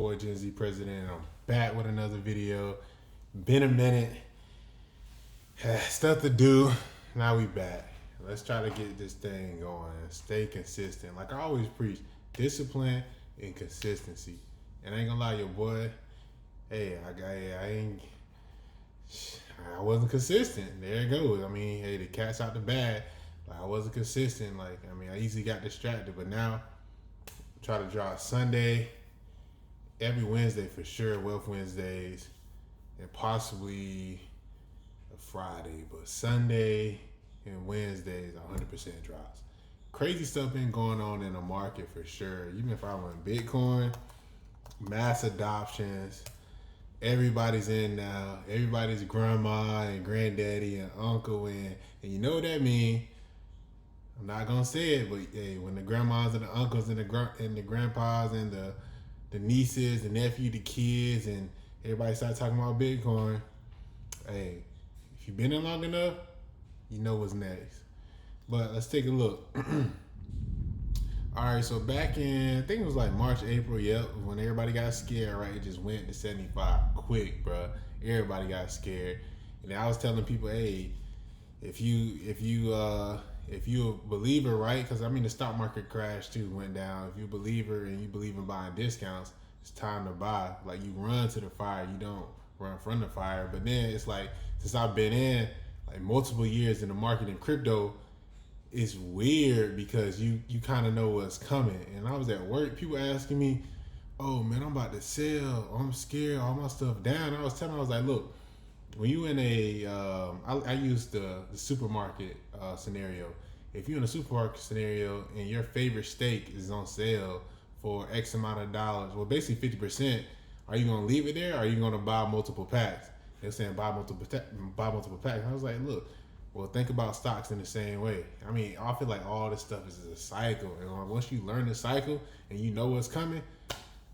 Boy Gen Z President, and I'm back with another video. Been a minute, stuff to do. Now we back. Let's try to get this thing going. Stay consistent. Like I always preach, discipline and consistency. And I ain't gonna lie, your boy. I wasn't consistent. There it goes. I mean, hey, the cat's out the bag. Like I wasn't consistent. I easily got distracted. But now, try to draw Sunday. Every Wednesday for sure, Wealth Wednesdays, and possibly a Friday, but Sunday and Wednesdays 100% drops. Crazy stuff been going on in the market for sure. Even if I went Bitcoin, mass adoptions, everybody's in now. Everybody's grandma and granddaddy and uncle and you know what that means. I'm not gonna say it, but hey, when the grandmas and the uncles and the grandpas and the nieces, the nephew, the kids, and everybody start talking about Bitcoin. Hey, if you've been in long enough, you know what's next. But let's take a look. All right, so back in, I think it was like March, April, when everybody got scared, right? It just went to 75 quick, bro. Everybody got scared. And I was telling people, hey, if you a believer, right? Because the stock market crash too, went down. If you're a believer and you believe in buying discounts, it's time to buy. Like you run to the fire, you don't run from the fire. But then it's like, since I've been in like multiple years in the market in crypto, it's weird because you kind of know what's coming. And I was at work, people asking me, oh man, I'm about to sell, I'm scared, all my stuff down. I was like, look, when you in I use the supermarket scenario. If you're in a supermarket scenario and your favorite steak is on sale for X amount of dollars, well, basically 50%, are you gonna leave it there? Or are you gonna buy multiple packs? They're saying buy multiple packs. I was like, look, well, think about stocks in the same way. I feel like all this stuff is a cycle, and once you learn the cycle and you know what's coming,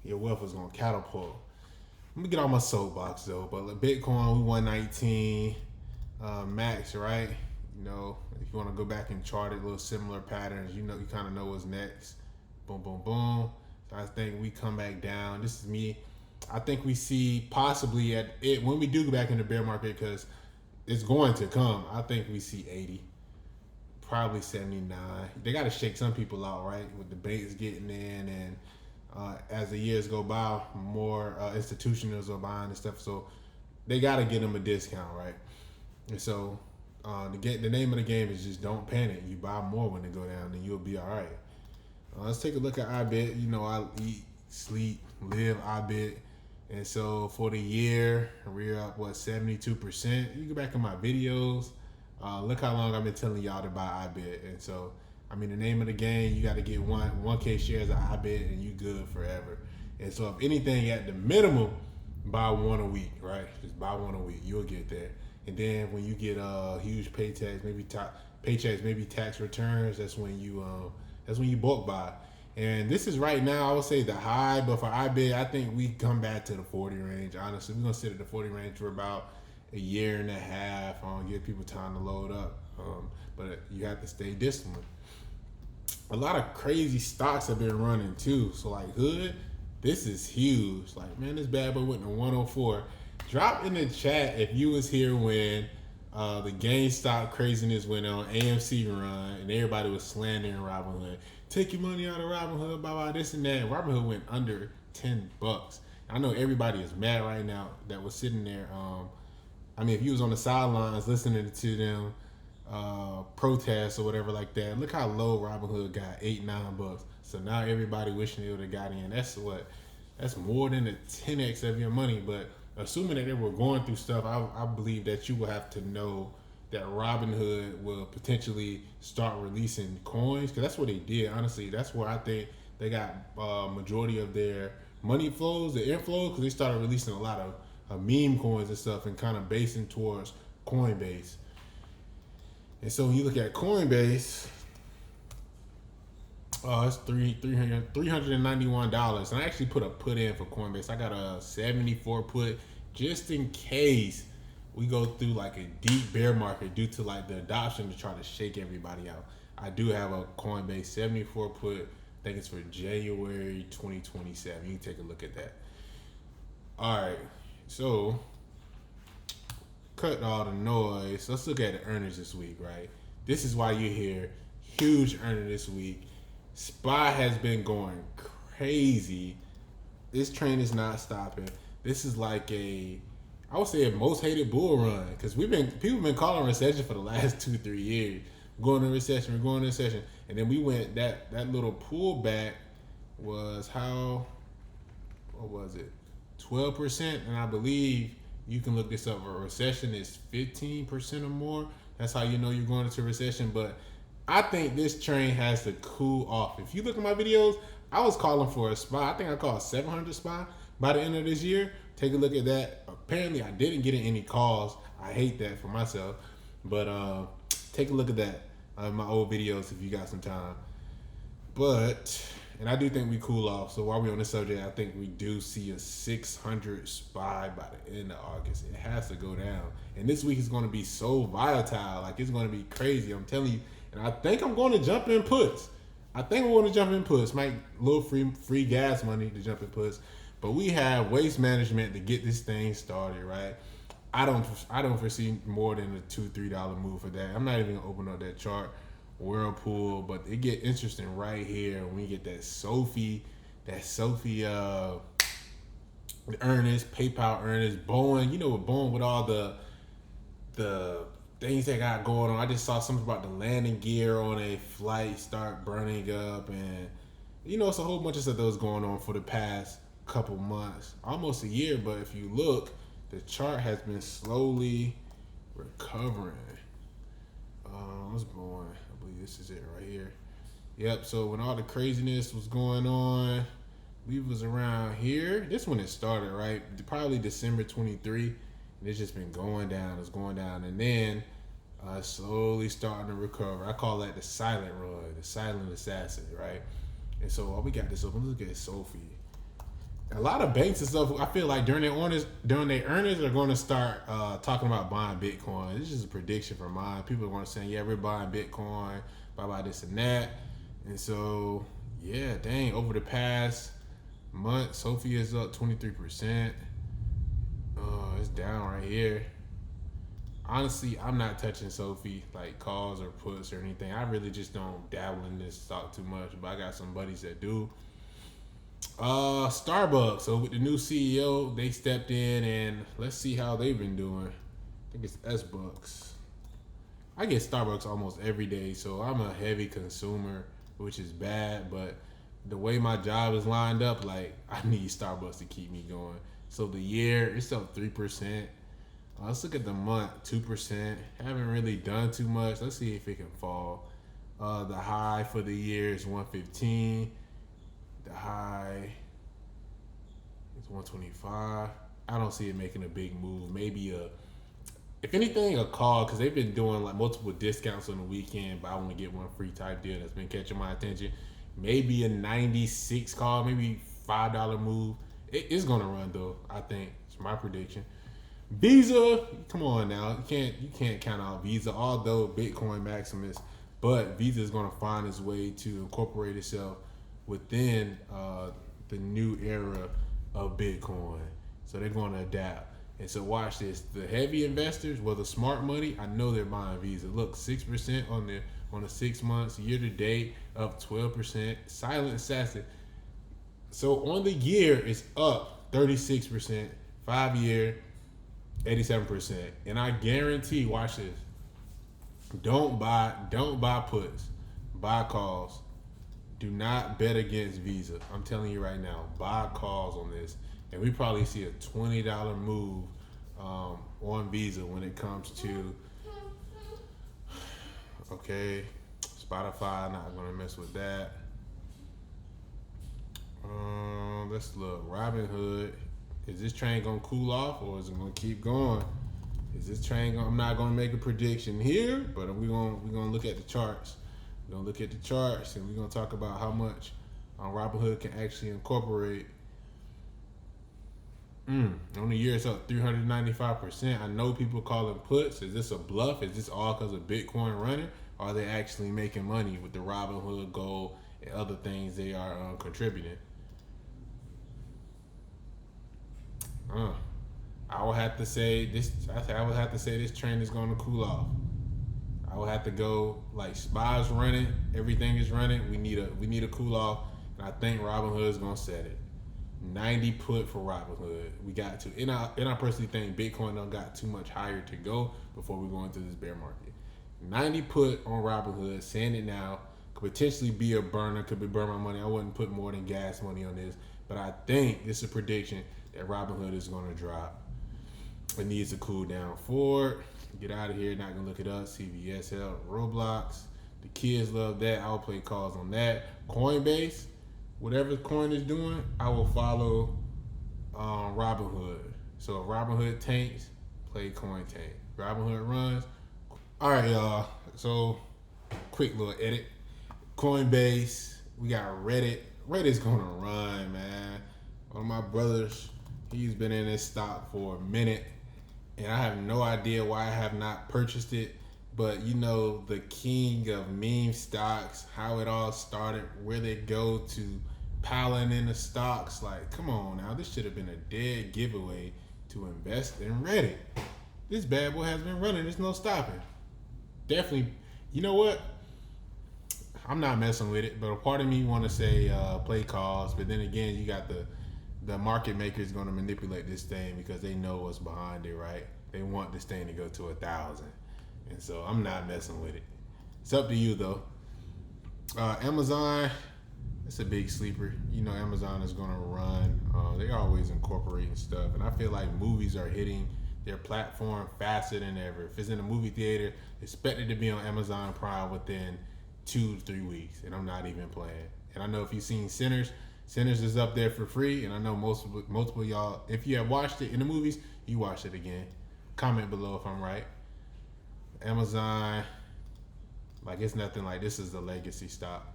your wealth is gonna catapult. Let me get on my soapbox though. But Bitcoin, we 119 max, right? You know, if you want to go back and chart it, little similar patterns, you kind of know what's next. Boom, boom, boom. So I think we come back down. This is me. I think we see possibly at it when we do go back in the bear market, because it's going to come. I think we see 80, probably 79. They got to shake some people out, right? With the banks getting in, and as the years go by, more institutionals are buying and stuff. So they got to get them a discount, right? And so the name of the game is just don't panic. You buy more when they go down, and you'll be all right. Let's take a look at IBIT. You know, I eat, sleep, live IBIT. And so for the year, we're up, 72%. You go back in my videos. Look how long I've been telling y'all to buy IBIT. And so, the name of the game, you got to get 1K shares of IBIT and you good forever. And so if anything, at the minimum, buy one a week, right? Just buy one a week. You'll get there. And then when you get huge paychecks, maybe tax returns, that's when you bulk buy. And this is right now, I would say the high, but for IBIT, I think we come back to the 40 range. Honestly, we're gonna sit at the 40 range for about a year and a half. Give people time to load up, but you have to stay disciplined. A lot of crazy stocks have been running too. So like Hood, this is huge. Like, man, this bad boy went to 104. Drop in the chat if you was here when the GameStop craziness went on, AMC run, and everybody was slandering Robinhood. Take your money out of Robinhood, blah, this and that. Robinhood went under $10. I know everybody is mad right now that was sitting there. If you was on the sidelines listening to them protests or whatever like that, look how low Robinhood got, $8-9. So now everybody wishing they would have got in. That's more than a 10x of your money. But assuming that they were going through stuff, I believe that you will have to know that Robinhood will potentially start releasing coins, because that's what they did. Honestly, that's where I think they got majority of their money flows, the inflow, because they started releasing a lot of meme coins and stuff and kind of basing towards Coinbase. And so when you look at Coinbase, it's $391. And I actually put a put in for Coinbase. I got a 74 put just in case we go through like a deep bear market due to like the adoption to try to shake everybody out. I do have a Coinbase 74 put. I think it's for January 2027. You can take a look at that. All right, so cut all the noise. Let's look at the earnings this week, right? This is why you're here. Huge earning this week. SPY has been going crazy. This train is not stopping. This is like I would say a most hated bull run because people been calling recession for the last 2-3 years. We're going to recession, we're going to recession, and then we went that little pullback was what was it? 12%, and I believe you can look this up. A recession is 15% or more. That's how you know you're going into recession. But I think this train has to cool off. If you look at my videos, I was calling for a SPY. I think I called 700 SPY by the end of this year. Take a look at that. Apparently, I didn't get any calls. I hate that for myself. But take a look at that in my old videos if you got some time. And I do think we cool off. So while we're on this subject, I think we do see a 600 SPY by the end of August. It has to go down. And this week is going to be so volatile. Like, it's going to be crazy. I'm telling you. And I think I'm going to jump in puts. Might a little free gas money to jump in puts. But we have waste management to get this thing started, right? I don't foresee more than a $2-3 move for that. I'm not even gonna open up that chart, Whirlpool, but it get interesting right here when we get that Sophie earnings, PayPal earnings, Boeing. You know, with Boeing with all the things they got going on. I just saw something about the landing gear on a flight start burning up, and it's a whole bunch of stuff that was going on for the past couple months, almost a year. But if you look, the chart has been slowly recovering. What's going? I believe this is it right here. Yep. So when all the craziness was going on, we was around here. This one it started, right? Probably December 23, and it's just been going down. It's going down, and then slowly starting to recover. I call that the silent run, the silent assassin, right? And so while we got this open, let's look at Sophie. A lot of banks and stuff, I feel like during their earnings, are going to start talking about buying Bitcoin. This is a prediction for mine. People are going to say, yeah, we're buying Bitcoin, buy this and that. And so, yeah, dang, over the past month, Sophie is up 23%. It's down right here. Honestly, I'm not touching Sophie, like calls or puts or anything. I really just don't dabble in this stock too much, but I got some buddies that do. Starbucks. So with the new CEO, they stepped in, and let's see how they've been doing. I think it's Sbucks. I get Starbucks almost every day, so I'm a heavy consumer, which is bad, but the way my job is lined up, like, I need Starbucks to keep me going. So the year, it's up 3%. Let's look at the month, 2%. Haven't really done too much. Let's see if it can fall. The high for the year is 115. The high is 125. I don't see it making a big move. Maybe if anything, a call, because they've been doing like multiple discounts on the weekend, but I want to get one free type deal that's been catching my attention. Maybe a 96 call, maybe $5 move. It's gonna run though. I think it's my prediction. Visa, come on now, you can't count out Visa, although Bitcoin Maximus, but Visa is gonna find its way to incorporate itself within the new era of Bitcoin. So they're going to adapt. And so watch this. The heavy investors, the smart money, I know they're buying Visa. Look, 6% on the 6 months, year to date, up 12%. Silent assassin. So on the year, it's up 36%. 5 year, 87%. And I guarantee, watch this. Don't buy puts. Buy calls. Do not bet against Visa. I'm telling you right now, buy calls on this. And we probably see a $20 move on Visa when it comes to, okay, Spotify, not going to mess with that. Let's look. Robinhood. Is this train going to cool off, or is it going to keep going? I'm not going to make a prediction here, but we're going to look at the charts. We're going to look at the charts, and we're going to talk about how much Robinhood can actually incorporate. On the year, it's up 395%. I know people call it puts. Is this a bluff? Is this all because of Bitcoin running? Or are they actually making money with the Robinhood Gold and other things they are contributing? I would have to say this. I would have to say this trend is going to cool off. I would have to go like Spy's running, everything is running. We need a cool off, and I think Robinhood is gonna set it. 90 put for Robinhood. We got to, and I personally think Bitcoin don't got too much higher to go before we go into this bear market. 90 put on Robinhood, saying it now, could potentially be a burner, could be burn my money. I wouldn't put more than gas money on this, but I think this is a prediction that Robinhood is gonna drop. It needs to cool down. Ford, get out of here, not gonna look it up. CVS help, Roblox. The kids love that. I will play calls on that. Coinbase, whatever coin is doing, I will follow Robinhood. So if Robinhood tanks, play coin tank. Robinhood runs. All right, y'all. So quick little edit. Coinbase, we got Reddit. Reddit's gonna run, man. One of my brothers, he's been in this stock for a minute, and I have no idea why I have not purchased it. But you know, the king of meme stocks, how it all started, where they go to piling in the stocks. Like, come on now, this should have been a dead giveaway to invest in Reddit. This bad boy has been running, there's no stopping. Definitely, you know what? I'm not messing with it, but a part of me want to say play calls, but then again, you got the market makers going to manipulate this thing because they know what's behind it, right? They want this thing to go to 1,000, and so I'm not messing with it. It's up to you though. Amazon, it's a big sleeper. You know, Amazon is going to run. They always incorporating stuff, and I feel like movies are hitting their platform faster than ever. If it's in a movie theater, expect it to be on Amazon Prime within 2 to 3 weeks, and I'm not even playing. And I know if you've seen Sinners is up there for free, and I know multiple of y'all, if you have watched it in the movies, you watch it again. Comment below if I'm right. Amazon, like it's nothing like this is a legacy stock.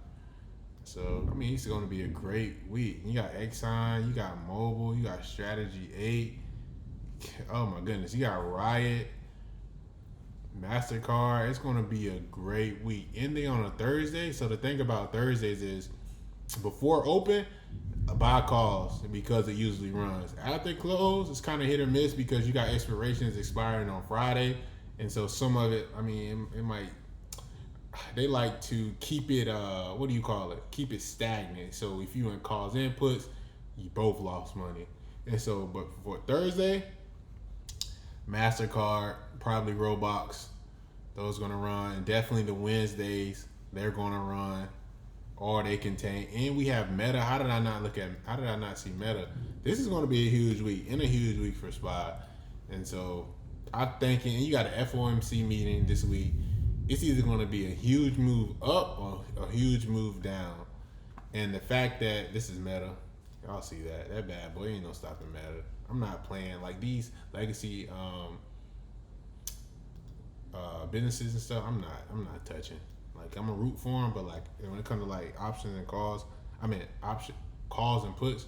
So I mean, it's going to be a great week. You got Exxon, you got Mobile, you got Strategy 8. Oh my goodness, you got Riot, MasterCard. It's going to be a great week. Ending on a Thursday. So the thing about Thursdays is before open, buy calls because it usually runs. After close, it's kind of hit or miss because you got expirations expiring on Friday. And so some of it, I mean, it might, they like to keep it, what do you call it? Keep it stagnant. So if you in calls inputs, you both lost money. And so, but for Thursday, MasterCard, probably Roblox, those gonna run. And definitely the Wednesdays, they're gonna run, or they contain. And we have Meta. How did I not see Meta? This is gonna be a huge week, and a huge week for SPY. And so I'm thinking, and you got an FOMC meeting this week. It's either gonna be a huge move up or a huge move down. And the fact that this is Meta, y'all see that bad boy ain't no stopping Meta. I'm not playing like these legacy businesses and stuff. I'm not touching. Like I'm a root for them, but like when it comes to like options and calls, calls and puts,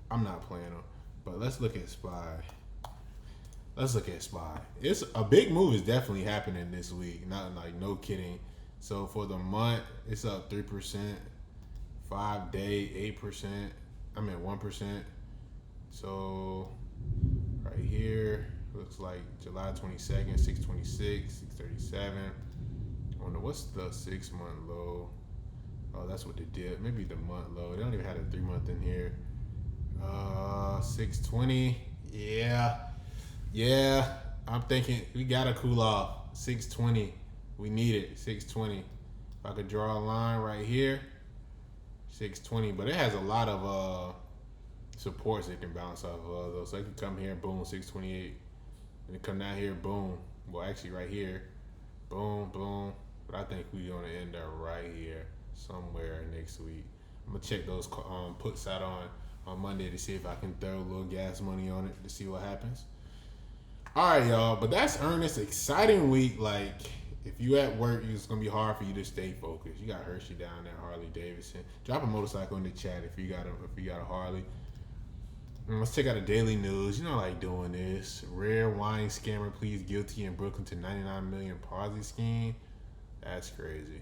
I'm not playing them. But let's look at SPY. It's a big move is definitely happening this week. Not like no kidding. So for the month, it's up 3%. 5 day 8%. 1%. So right here looks like July 22nd, 626, 637. I wonder what's the 6 month low. Oh, that's what they did. Maybe the month low. They don't even have a 3 month in here. 620. Yeah. I'm thinking we gotta cool off. 620. We need it. 620. If I could draw a line right here, 620. But it has a lot of supports it can bounce off of though. So it can come here, boom, 628. And it come down here, boom. Well, actually right here, boom. But I think we're gonna end up right here somewhere next week. I'm gonna check those puts out on Monday to see if I can throw a little gas money on it to see what happens. All right, y'all. But that's Ernest. Exciting week. Like if you at work, it's gonna be hard for you to stay focused. You got Hershey down there, Harley Davidson. Drop a motorcycle in the chat if you got a Harley. Let's check out the daily news. You know, I like doing this. Rare wine scammer pleads guilty in Brooklyn to 99 million Ponzi scheme. That's crazy.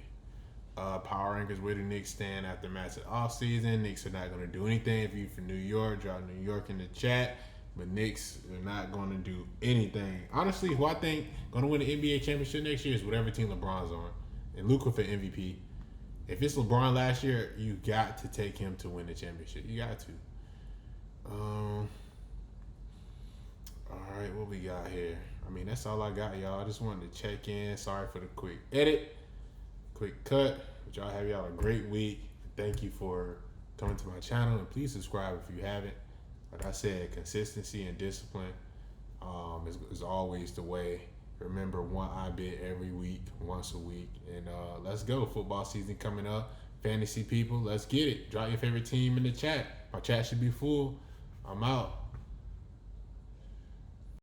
Power rankers where do Knicks stand after massive offseason? Knicks are not going to do anything. If you're from New York, drop New York in the chat. But Knicks are not going to do anything. Honestly, who I think going to win the NBA championship next year is whatever team LeBron's on. And Luka for MVP. If it's LeBron last year, you got to take him to win the championship. You got to. All right, what we got here? I mean, that's all I got, y'all. I just wanted to check in. Sorry for the quick edit, quick cut. But y'all have y'all a great week. Thank you for coming to my channel, and please subscribe if you haven't. Like I said, consistency and discipline is always the way. Remember, one bit every week, once a week. And let's go. Football season coming up. Fantasy people, let's get it. Drop your favorite team in the chat. My chat should be full. I'm out.